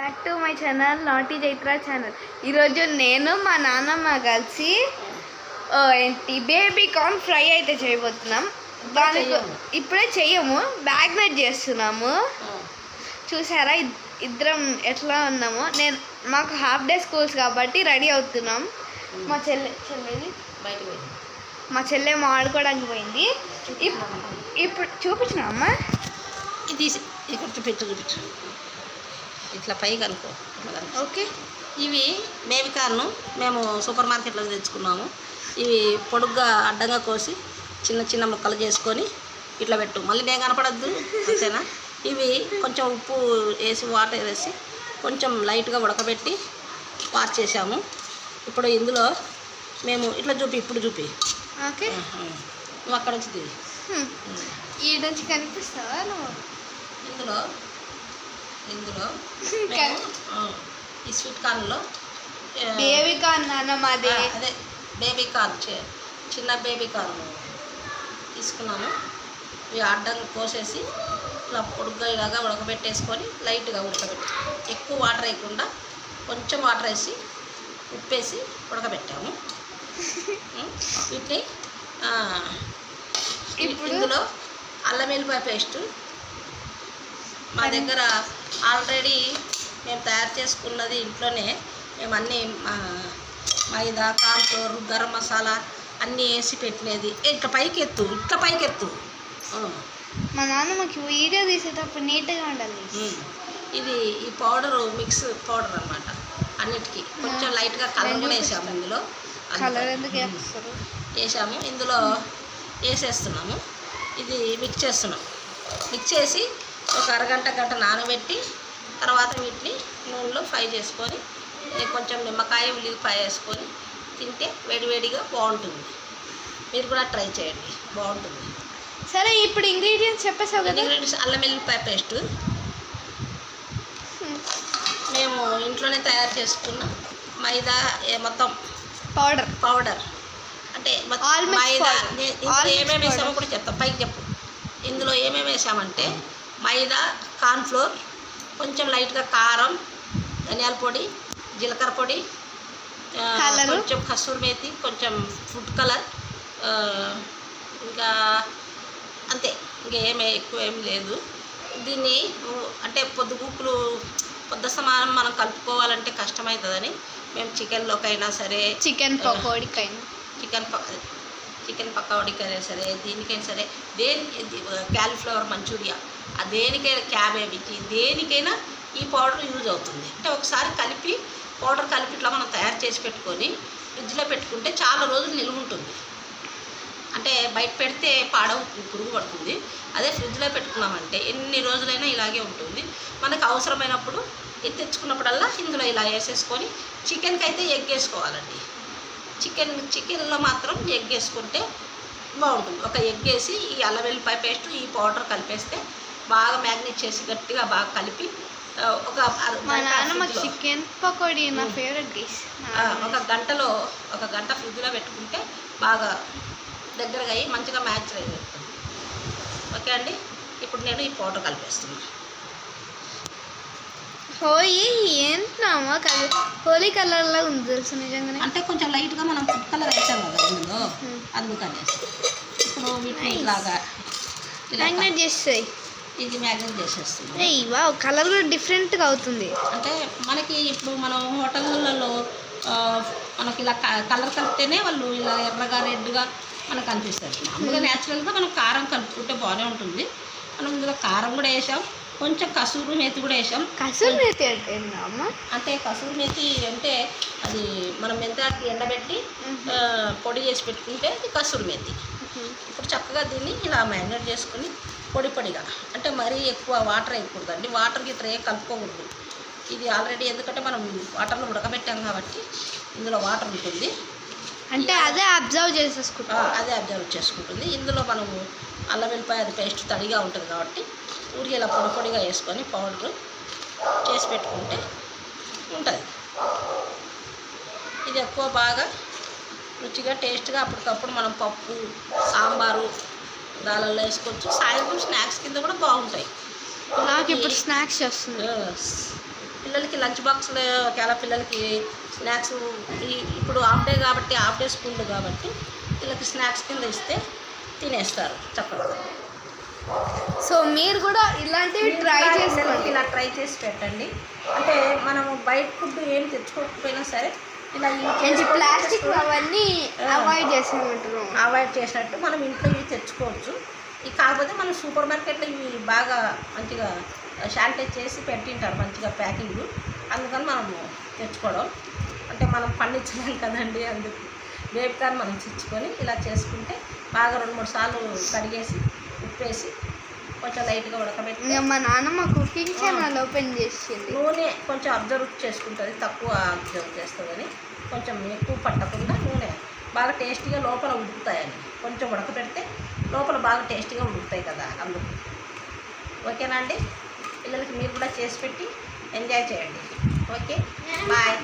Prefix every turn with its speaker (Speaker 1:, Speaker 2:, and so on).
Speaker 1: Back to my channel నాటి Chaitra channel. ఈరోజు నేను మా నాన్నమ్మ కలిసి ఏంటి బేబీ కార్న్ ఫ్రై అయితే చేయబోతున్నాం. దానికి ఇప్పుడే చెయ్యము, మ్యాగ్నేట్ చేస్తున్నాము. చూసారా ఇద్దరం ఎట్లా ఉన్నాము. మాకు హాఫ్ డే స్కూల్స్ కాబట్టి రెడీ అవుతున్నాం. మా చెల్లె ఆడుకోవడానికి పోయింది. ఇప్పుడు చూపించిన అమ్మ
Speaker 2: ఇది ఇక్కడ చూపించు ఇట్లా పైకి అనుకో.
Speaker 1: ఓకే,
Speaker 2: ఇవి బేబీ కార్న్ మేము సూపర్ మార్కెట్లో తెచ్చుకున్నాము. ఇవి పొడుగ్గా అడ్డంగా కోసి చిన్న చిన్న ముక్కలు చేసుకొని ఇట్లా పెట్టు, మళ్ళీ నేను కనపడద్దు అంతేనా. ఇవి కొంచెం ఉప్పు వేసి వాటర్ వేసి కొంచెం లైట్గా ఉడకబెట్టి వాష్ చేసాము. ఇప్పుడు ఇందులో మేము ఇట్లా ఇప్పుడు చూపి.
Speaker 1: ఓకే,
Speaker 2: నువ్వు అక్కడ వచ్చి
Speaker 1: ఈ నుంచి కనిపిస్తావా నువ్వు?
Speaker 2: ఇందులో ఈ స్వీట్ కార్న్లో
Speaker 1: బేబీ కార్న్ అన్నమాది,
Speaker 2: అదే బేబీ కార్న్ చిన్న బేబీ కార్న్ తీసుకున్నాము. ఇవి అడ్డంగా కోసేసి ఇట్లా పొడుగ్గా ఇలాగా ఉడకబెట్టేసుకొని లైట్గా ఉడకబెట్టి, ఎక్కువ వాటర్ వేయకుండా కొంచెం వాటర్ వేసి ఉప్పేసి ఉడకబెట్టాము. వీటిని ఇందులో అల్లం వెల్లిపాయ పేస్టు మా దగ్గర ఆల్రెడీ మేము తయారు చేసుకున్నది ఇంట్లోనే. మేము అన్నీ మైదా, కార్న్ఫ్లోర్, గరం మసాలా అన్నీ వేసి పెట్టినది. ఇట్లా పైకి ఎత్తు.
Speaker 1: మా నాన్న మాకు వీడియో తీసేటప్పుడు నీట్గా ఉండాలి.
Speaker 2: ఇది ఈ పౌడరు మిక్స్ పౌడర్ అనమాట. అన్నిటికీ కొంచెం లైట్గా కలర్ కూడా వేసాము. ఇందులో
Speaker 1: కలర్ ఎందుకు
Speaker 2: వేసాము, ఇందులో వేసేస్తున్నాము. ఇది మిక్స్ చేస్తున్నాం. మిక్స్ చేసి ఒక గంట నానబెట్టి తర్వాత వీటిని నూనెలో ఫ్రై చేసుకొని కొంచెం నిమ్మకాయ ఉల్లిపాయ వేసుకొని తింటే వేడివేడిగా బాగుంటుంది. మీరు కూడా ట్రై చేయండి, బాగుంటుంది.
Speaker 1: సరే, ఇప్పుడు ఇంగ్రీడియంట్స్ చెప్పేసావు కదా.
Speaker 2: ఇంగ్రీడియంట్స్ అల్లం వెల్లిపాయ పేస్టు మేము ఇంట్లోనే తయారు చేసుకున్న మైదా మొత్తం పౌడర్ అంటే మైదా. ఇందులో ఏమేమి వేసామో కూడా చెప్తాం, పైకి చెప్పు. ఇందులో ఏమేమి వేసామంటే మైదా, కార్న్ఫ్లోర్, కొంచెం లైట్గా కారం, ధనియాల పొడి, జీలకర్ర పొడి, కొంచెం కసూరి మేతి, కొంచెం ఫుడ్ కలర్, ఇంకా అంతే. ఇంకేమీ ఎక్కువ ఏం లేదు. దీన్ని అంటే పొద్దు సమానం మనం కలుపుకోవాలంటే కష్టమవుతుందని మేము చికెన్లోకైనా సరే, చికెన్ పకోడీకైనా సరే, దీనికైనా సరే, క్యాలీఫ్లవర్ మంచూరియా, దేనికైనా క్యాబేజీ, దేనికైనా ఈ పౌడర్ యూజ్ అవుతుంది. అంటే ఒకసారి పౌడర్ కలిపి ఇట్లా మనం తయారు చేసి పెట్టుకొని ఫ్రిడ్జ్లో పెట్టుకుంటే చాలా రోజులు నిల్వ ఉంటుంది. అంటే బయట పెడితే పాడవుతుంది, పురుగు పడుతుంది. అదే ఫ్రిడ్జ్లో పెట్టుకున్నామంటే ఎన్ని రోజులైనా ఇలాగే ఉంటుంది. మనకు అవసరమైనప్పుడు ఇది తెచ్చుకున్నప్పుడల్లా ఇందులో ఇలా వేసేసుకొని, చికెన్కి అయితే ఎగ్ వేసుకోవాలండి. చికెన్లో మాత్రం ఎగ్ వేసుకుంటే బాగుంటుంది. ఒక ఎగ్ వేసి ఈ అల్లం వెల్లిపాయ పేస్ట్, ఈ పౌడర్ కలిపేస్తే బాగా మ్యాగ్నేట్ చేసి గట్టిగా బాగా కలిపి ఒక
Speaker 1: చికెన్ పకోడీ నా ఫేవరెట్ డిష్.
Speaker 2: ఒక గంట ఫ్రిడ్జ్లో పెట్టుకుంటే బాగా దగ్గరగా అయ్యి మంచిగా మ్యాచ్ అయ్యి. ఓకే అండి, ఇప్పుడు నేను ఈ పౌడర్ కలిపేస్తున్నాను.
Speaker 1: ఏంటమ్మా హోలీ కలర్లా ఉంది తెలుసు నిజంగానే.
Speaker 2: అంటే కొంచెం లైట్గా మనం ఫుడ్ కలర్ వేసాం కదా ఇందులో, అందుకని ఇప్పుడు వీటిని ఇలాగా
Speaker 1: మ్యాగ్నేట్ చేస్తాయి.
Speaker 2: ఇది మ్యాగ్నేట్ చేసేస్తుంది.
Speaker 1: కలర్ కూడా డిఫరెంట్గా అవుతుంది.
Speaker 2: అంటే మనకి ఇప్పుడు మనం హోటళ్ళలో మనకి ఇలా కలర్ కలిపితేనే వాళ్ళు ఇలా ఎర్రగా రెడ్గా మనకు అనిపిస్తుంది. మామూలుగా న్యాచురల్గా మనం కారం కలుపుకుంటే బాగానే ఉంటుంది. మనం ఇందులో కారం కూడా వేసాం, కొంచెం కసూరి మేతి కూడా వేసాం.
Speaker 1: కసూరి మేతి
Speaker 2: అంటే కసూరి మేతి అంటే అది మనం మెంతాకు ఎండబెట్టి పొడి చేసి పెట్టుకుంటే అది కసూరి మేతి. ఇప్పుడు చక్కగా దీన్ని ఇలా మ్యారినేట్ చేసుకొని పొడిగా, అంటే మరీ ఎక్కువ వాటర్ వేయకూడదండి. వాటర్కి ట్రే కలుపుకోకూడదు. ఇది ఆల్రెడీ ఎందుకంటే మనం వాటర్లో ఉడకబెట్టాం కాబట్టి ఇందులో వాటర్ ఉంటుంది.
Speaker 1: అంటే అదే అబ్జర్వ్
Speaker 2: చేసుకుంటుంది. ఇందులో మనము అల్లం వెల్లిపాయ పేస్ట్ తడిగా ఉంటుంది కాబట్టి ఊరికి ఇలా పొడిగా వేసుకొని పౌడర్ చేసి పెట్టుకుంటే ఉంటుంది. ఇది ఎక్కువ బాగా రుచిగా టేస్ట్గా అప్పటికప్పుడు మనం పప్పు, సాంబారు దానిలో వేసుకోవచ్చు. సాయంత్రం స్నాక్స్ కింద కూడా బాగుంటాయి.
Speaker 1: నాకు ఇప్పుడు స్నాక్స్ వస్తుంది.
Speaker 2: పిల్లలకి లంచ్ బాక్స్లో చాలా పిల్లలకి స్నాక్స్ ఇప్పుడు హాఫ్ డే కాబట్టి హాఫ్ డే స్కూల్ కాబట్టి వీళ్ళకి స్నాక్స్ కింద ఇస్తే తినేస్తారు చక్కగా.
Speaker 1: సో మీరు కూడా ఇలాంటివి ట్రై చేసుకోండి.
Speaker 2: ఇలా ట్రై చేసి పెట్టండి. అంటే మనము బయట ఫుడ్ ఏం తెచ్చుకోకపోయినా సరే ఇలా
Speaker 1: ప్లాస్టిక్ అవన్నీ అవాయిడ్ చేసేమంటారు.
Speaker 2: అవాయిడ్ చేసినట్టు మనం ఇంట్లో ఇవి తెచ్చుకోవచ్చు. ఇవి కాకపోతే మనం సూపర్ మార్కెట్లో ఇవి బాగా మంచిగా శానిటైజ్ చేసి పెట్టింటారు మంచిగా ప్యాకింగ్. అందుకని మనము తెచ్చుకోవడం అంటే మనం పండించలేం కదండి. అందుకు వేపుకాన్ని మనం తెచ్చుకొని ఇలా చేసుకుంటే బాగా 2-3 సార్లు కడిగేసి ఉప్పేసి కొంచెం లైట్గా ఉడకబెట్టి.
Speaker 1: ఇంకా మా నాన్నమ్మ కుకింగ్ ఛానల్ ఓపెన్ చేసింది.
Speaker 2: నూనె కొంచెం అబ్జర్వ్ చేసుకుంటుంది, తక్కువ అబ్జర్వ్ చేస్తుందని. కొంచెం ఎక్కువ పట్టకుండా నూనె బాగా టేస్టీగా లోపల ఉడుకుతాయని కొంచెం ఉడకబెడితే లోపల బాగా టేస్టీగా ఉడుకుతాయి కదా అందుకు. ఓకేనా అండి? పిల్లలకి మీరు కూడా చేసి పెట్టి ఎంజాయ్ చేయండి. Okay, bye.